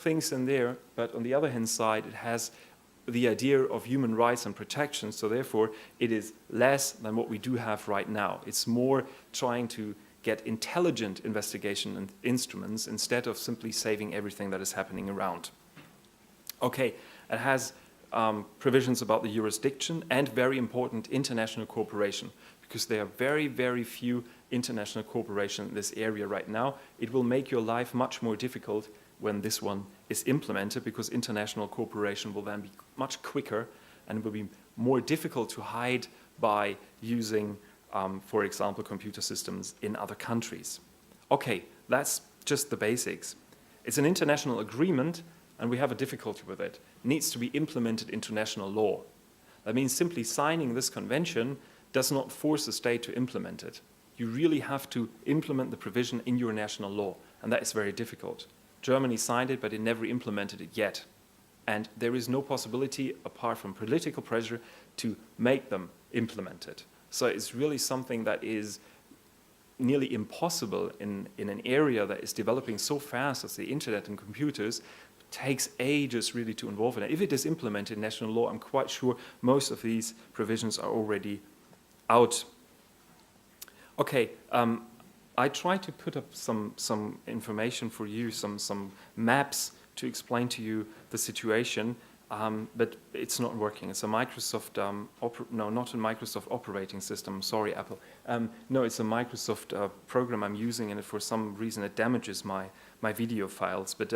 things in there, but on the other hand side, it has the idea of human rights and protection, so therefore it is less than what we do have right now. It's more trying to get intelligent investigation and instruments instead of simply saving everything that is happening around. Okay, it has provisions about the jurisdiction and, very important, international cooperation, because there are very, very few international cooperation in this area right now. It will make your life much more difficult when this one is implemented, because international cooperation will then be much quicker and will be more difficult to hide by using, for example, computer systems in other countries. Okay, that's just the basics. It's an international agreement, and we have a difficulty with it. It needs to be implemented into national law. That means simply signing this convention does not force the state to implement it. You really have to implement the provision in your national law, and that is very difficult. Germany signed it, but it never implemented it yet. And there is no possibility, apart from political pressure, to make them implement it. So it's really something that is nearly impossible in an area that is developing so fast as the internet and computers. It takes ages really to involve in it. If it is implemented in national law, I'm quite sure most of these provisions are already out. Okay, I tried to put up some information for you, some maps to explain to you the situation, but it's not working. It's a Microsoft, no, not a Microsoft operating system. Sorry, Apple. No, it's a Microsoft program I'm using, and for some reason it damages my video files. But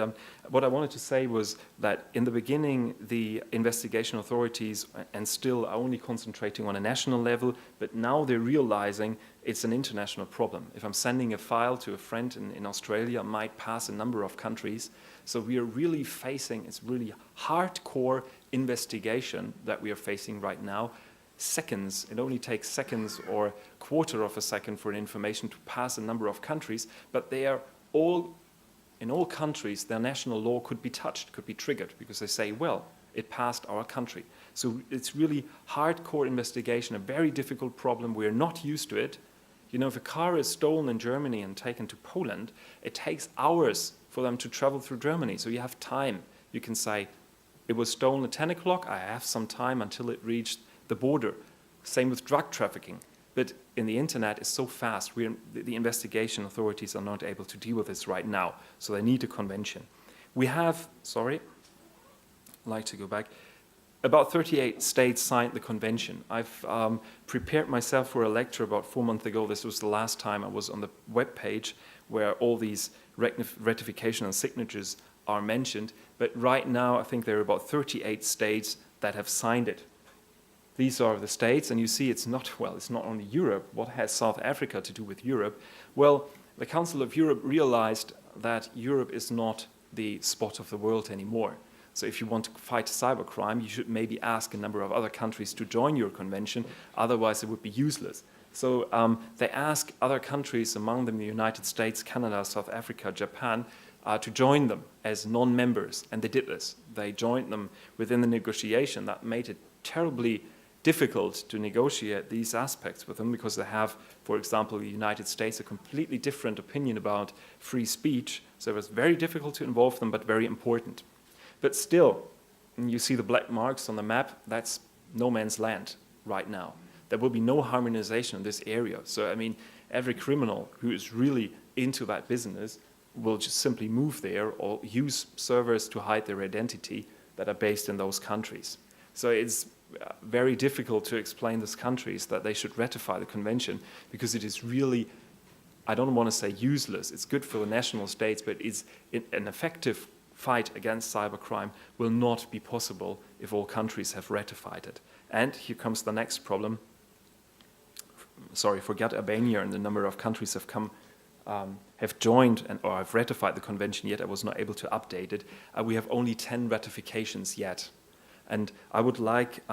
what I wanted to say was that in the beginning, the investigation authorities and still are only concentrating on a national level, but now they're realizing it's an international problem. If I'm sending a file to a friend in Australia, it might pass a number of countries. So we are really facing, it's really hardcore investigation that we are facing right now. Seconds, it only takes seconds or quarter of a second for information to pass a number of countries, but they are all, in all countries, their national law could be touched, could be triggered, because they say, well, it passed our country. So it's really hardcore investigation, a very difficult problem. We're not used to it. You know, if a car is stolen in Germany and taken to Poland, it takes hours for them to travel through Germany. So you have time. You can say, it was stolen at 10 o'clock, I have some time until it reached the border. Same with drug trafficking. But in the internet, it's so fast. The investigation authorities are not able to deal with this right now. So they need a convention. We have, sorry, I'd like to go back. About 38 states signed the convention. I've prepared myself for a lecture about 4 months ago. This was the last time I was on the web page where all these ratification and signatures are mentioned. But right now, I think there are about 38 states that have signed it. These are the states, and you see it's not, well, it's not only Europe. What has South Africa to do with Europe? Well, the Council of Europe realized that Europe is not the spot of the world anymore. So if you want to fight cybercrime, you should maybe ask a number of other countries to join your convention, otherwise it would be useless. So they ask other countries, among them the United States, Canada, South Africa, Japan, to join them as non-members, and they did this. They joined them within the negotiation. That made it terribly difficult to negotiate these aspects with them, because they have, for example, the United States, a completely different opinion about free speech. So it was very difficult to involve them, but very important. But still, you see the black marks on the map, that's no man's land right now. There will be no harmonization in this area. So, I mean, every criminal who is really into that business will just simply move there or use servers to hide their identity that are based in those countries. So it's very difficult to explain these countries that they should ratify the convention, because it is really, I don't want to say useless, it's good for the national states, but it's an effective fight against cybercrime will not be possible if all countries have ratified it. And here comes the next problem. Sorry, forget Albania and the number of countries have joined or have ratified the convention yet. I was not able to update it. We have only 10 ratifications yet. And I would like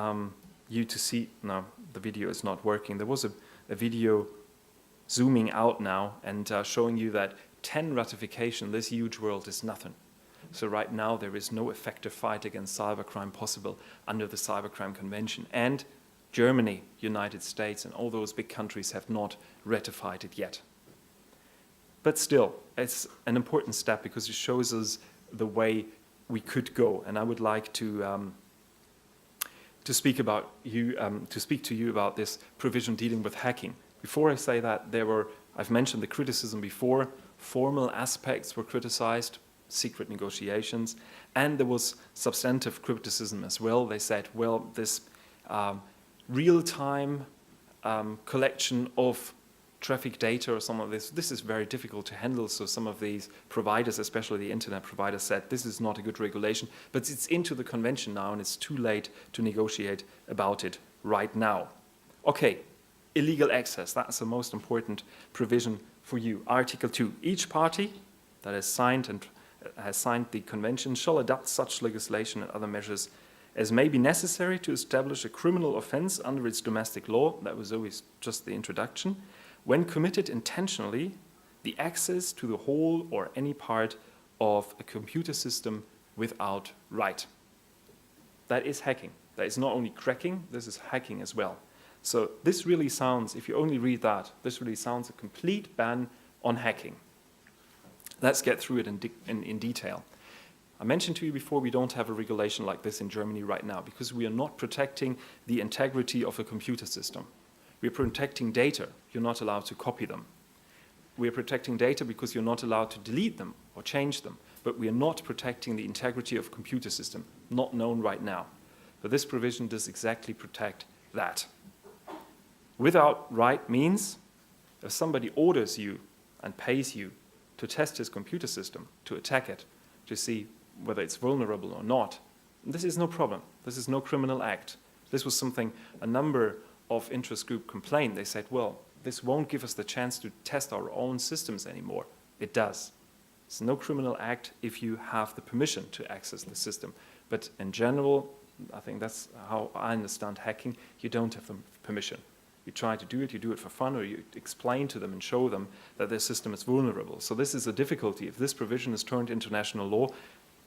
you to see, no, the video is not working. There was a video zooming out now and showing you that 10 ratification, this huge world, is nothing. So right now there is no effective fight against cybercrime possible under the Cybercrime Convention. And Germany, United States, and all those big countries have not ratified it yet. But still, it's an important step because it shows us the way we could go. And I would like to speak to you about this provision dealing with hacking. Before I say that, I've mentioned the criticism before. Formal aspects were criticized, secret negotiations, and there was substantive criticism as well. They said, well, this real-time collection of traffic data or some of this is very difficult to handle. So some of these providers, especially the internet providers, said this is not a good regulation, but it's into the convention now and it's too late to negotiate about it right now. Okay, illegal access, that's the most important provision for you. Article 2, each party that has signed the convention shall adopt such legislation and other measures as may be necessary to establish a criminal offense under its domestic law. That was always just the introduction. When committed intentionally, the access to the whole or any part of a computer system without right. That is hacking. That is not only cracking, this is hacking as well. So this really sounds, if you only read that, this really sounds a complete ban on hacking. Let's get through it in detail. I mentioned to you before we don't have a regulation like this in Germany right now because we are not protecting the integrity of a computer system. We're protecting data. You're not allowed to copy them. We're protecting data because you're not allowed to delete them or change them. But we are not protecting the integrity of a computer system, not known right now. But this provision does exactly protect that. Without right means if somebody orders you and pays you to test his computer system, to attack it, to see whether it's vulnerable or not, this is no problem. This is no criminal act. This was something a number of interest group complained. They said, well, this won't give us the chance to test our own systems anymore. It does. It's no criminal act if you have the permission to access the system. But in general, I think that's how I understand hacking. You don't have the permission. You try to do it for fun, or you explain to them and show them that their system is vulnerable. So this is a difficulty. If this provision is turned into national law,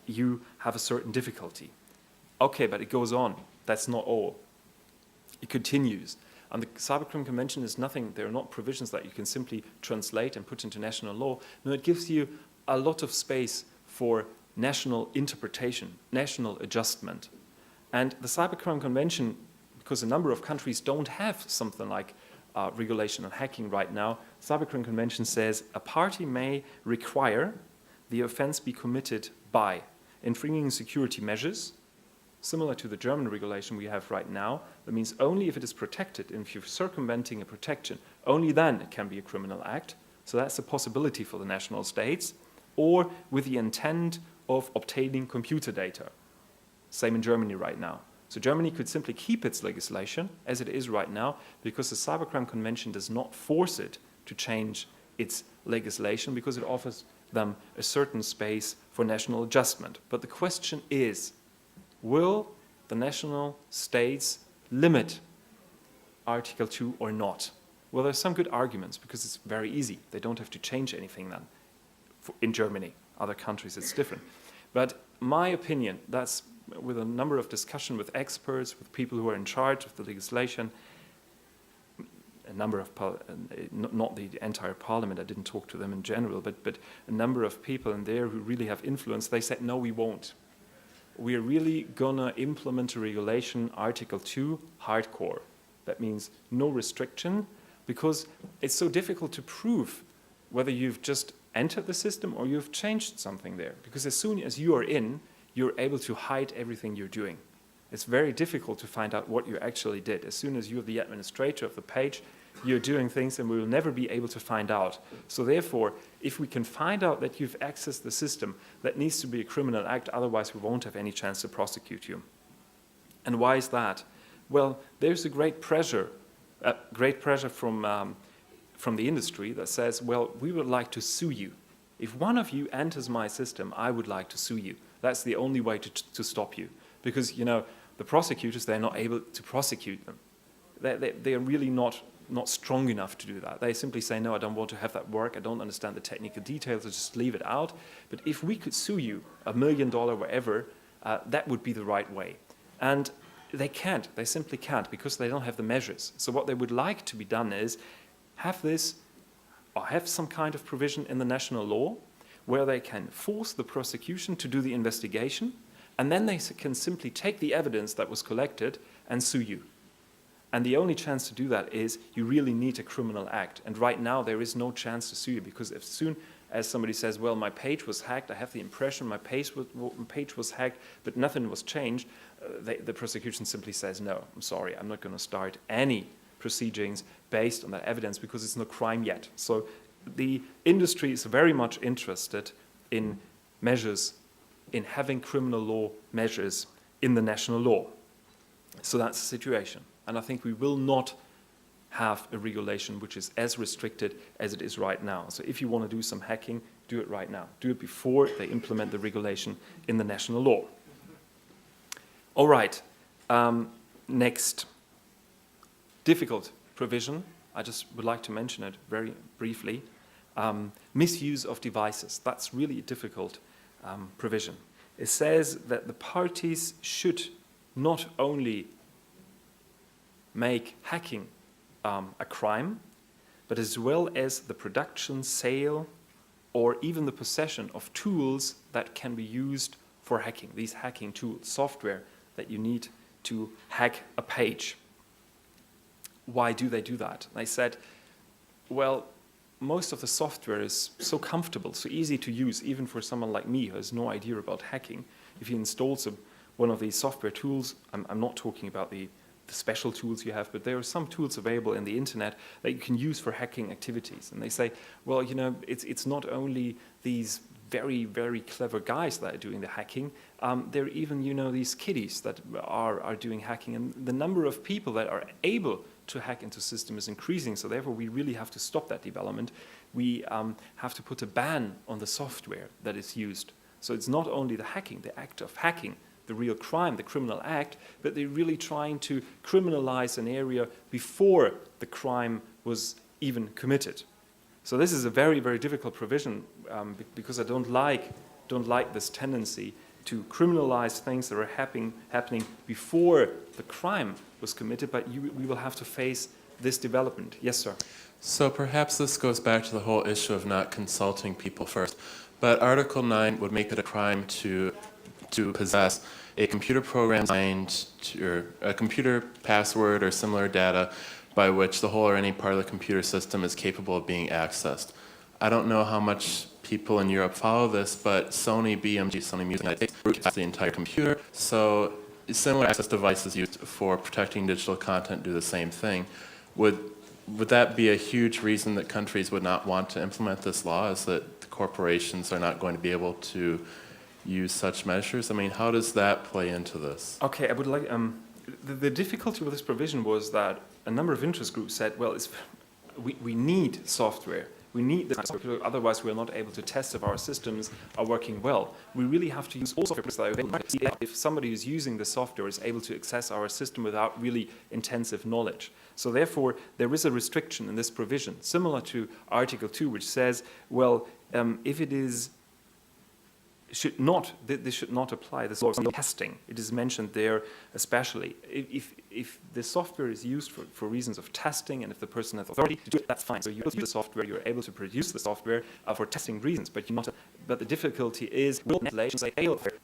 you have a certain difficulty. Okay, but it goes on. That's not all. It continues. And the Cybercrime Convention is nothing, there are not provisions that you can simply translate and put into national law. No, it gives you a lot of space for national interpretation, national adjustment. And the Cybercrime Convention, because a number of countries don't have something like regulation on hacking right now, Cybercrime Convention says a party may require the offense be committed by infringing security measures, similar to the German regulation we have right now. That means only if it is protected, and if you're circumventing a protection, only then it can be a criminal act. So that's a possibility for the national states, or with the intent of obtaining computer data. Same in Germany right now. So Germany could simply keep its legislation as it is right now because the Cybercrime Convention does not force it to change its legislation because it offers them a certain space for national adjustment. But the question is, will the national states limit Article 2 or not? Well, there's some good arguments because it's very easy. They don't have to change anything then. In Germany, other countries, it's different. But my opinion, that's with a number of discussion with experts, with people who are in charge of the legislation, a number of, not the entire parliament, I didn't talk to them in general, but a number of people in there who really have influence, they said, no, we won't. We're really gonna implement a regulation, Article 2, hardcore. That means no restriction, because it's so difficult to prove whether you've just entered the system or you've changed something there. Because as soon as you are in, you're able to hide everything you're doing. It's very difficult to find out what you actually did. As soon as you're the administrator of the page, you're doing things and we will never be able to find out. So therefore, if we can find out that you've accessed the system, that needs to be a criminal act, otherwise we won't have any chance to prosecute you. And why is that? Well, there's a great pressure from the industry that says, well, we would like to sue you. If one of you enters my system, I would like to sue you. That's the only way to stop you. Because, you know, the prosecutors, they're not able to prosecute them. They're really not strong enough to do that. They simply say, no, I don't want to have that work. I don't understand the technical details. I just leave it out. But if we could sue you $1 million, wherever, that would be the right way. And they can't. They simply can't because they don't have the measures. So what they would like to be done is have this, or have some kind of provision in the national law where they can force the prosecution to do the investigation, and then they can simply take the evidence that was collected and sue you. And the only chance to do that is you really need a criminal act. And right now there is no chance to sue you, because as soon as somebody says, well, my page was hacked, I have the impression my page was hacked, but nothing was changed, the prosecution simply says, no, I'm sorry, I'm not going to start any proceedings based on that evidence because it's no crime yet. So the industry is very much interested in measures, in having criminal law measures in the national law. So that's the situation. And I think we will not have a regulation which is as restricted as it is right now. So if you want to do some hacking, do it right now. Do it before they implement the regulation in the national law. All right, next. Difficult provision. I just would like to mention it very briefly. Misuse of devices. That's really a difficult provision. It says that the parties should not only make hacking a crime, but as well as the production, sale, or even the possession of tools that can be used for hacking. These hacking tools, software that you need to hack a page. Why do they do that? They said, well, most of the software is so comfortable, so easy to use, even for someone like me who has no idea about hacking. If he installs one of these software tools, I'm not talking about the special tools you have, but there are some tools available in the internet that you can use for hacking activities. And they say, well, you know, it's not only these very, very clever guys that are doing the hacking, there are even, you know, these kiddies that are doing hacking, and the number of people that are able to hack into system is increasing, so therefore we really have to stop that development. We have to put a ban on the software that is used. So it's not only the hacking, the act of hacking, the real crime, the criminal act, but they're really trying to criminalize an area before the crime was even committed. So this is a very, very difficult provision because I don't like this tendency to criminalize things that are happening before the crime was committed, but we will have to face this development. Yes, sir? So perhaps this goes back to the whole issue of not consulting people first, but Article 9 would make it a crime to possess a computer program designed or a computer password or similar data by which the whole or any part of the computer system is capable of being accessed. I don't know how much people in Europe follow this, but Sony Music United States root the entire computer. So similar access devices used for protecting digital content do the same thing. Would that be a huge reason that countries would not want to implement this law, is that the corporations are not going to be able to use such measures? I mean, how does that play into this? Okay, I would like, the difficulty with this provision was that a number of interest groups said, well, we need software. We need this software, otherwise we're not able to test if our systems are working well. We really have to use all software that are available. If somebody who's using the software is able to access our system without really intensive knowledge. So therefore, there is a restriction in this provision, similar to Article 2, which says, well, if it is this should not apply. This law is testing. It is mentioned there especially. If the software is used for reasons of testing, and if the person has authority to do it, that's fine. So you use the software, you're able to produce the software for testing reasons, but but the difficulty is, will legislation say,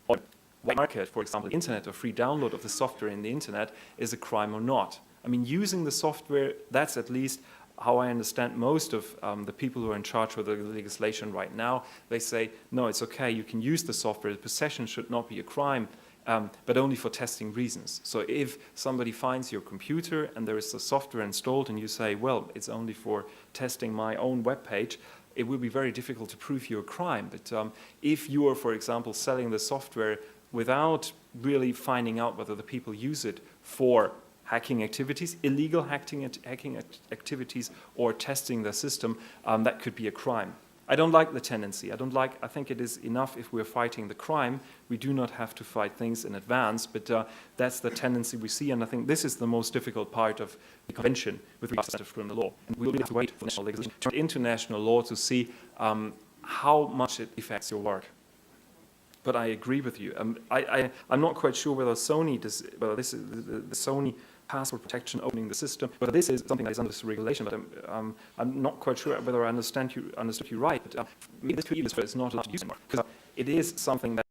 on white market, for example, the internet or free download of the software in the internet is a crime or not? I mean, using the software, that's at least how I understand most of the people who are in charge of the legislation right now. They say, no, it's okay, you can use the software, the possession should not be a crime, but only for testing reasons. So if somebody finds your computer and there is the software installed and you say, well, it's only for testing my own web page, it will be very difficult to prove you a crime. But if you are, for example, selling the software without really finding out whether the people use it for hacking activities, illegal hacking activities, or testing the system, that could be a crime. I don't like the tendency. I think it is enough if we're fighting the crime. We do not have to fight things in advance, but that's the tendency we see, and I think this is the most difficult part of the convention with regards to criminal law. And we will have to wait for national legislation, international law, to see how much it affects your work. But I agree with you. I'm not quite sure whether Sony does. Whether this is the Sony password protection, opening the system. But this is something that is under this regulation. But I'm not quite sure whether I understood you right. But maybe this could even is not allowed to use anymore, because it is something that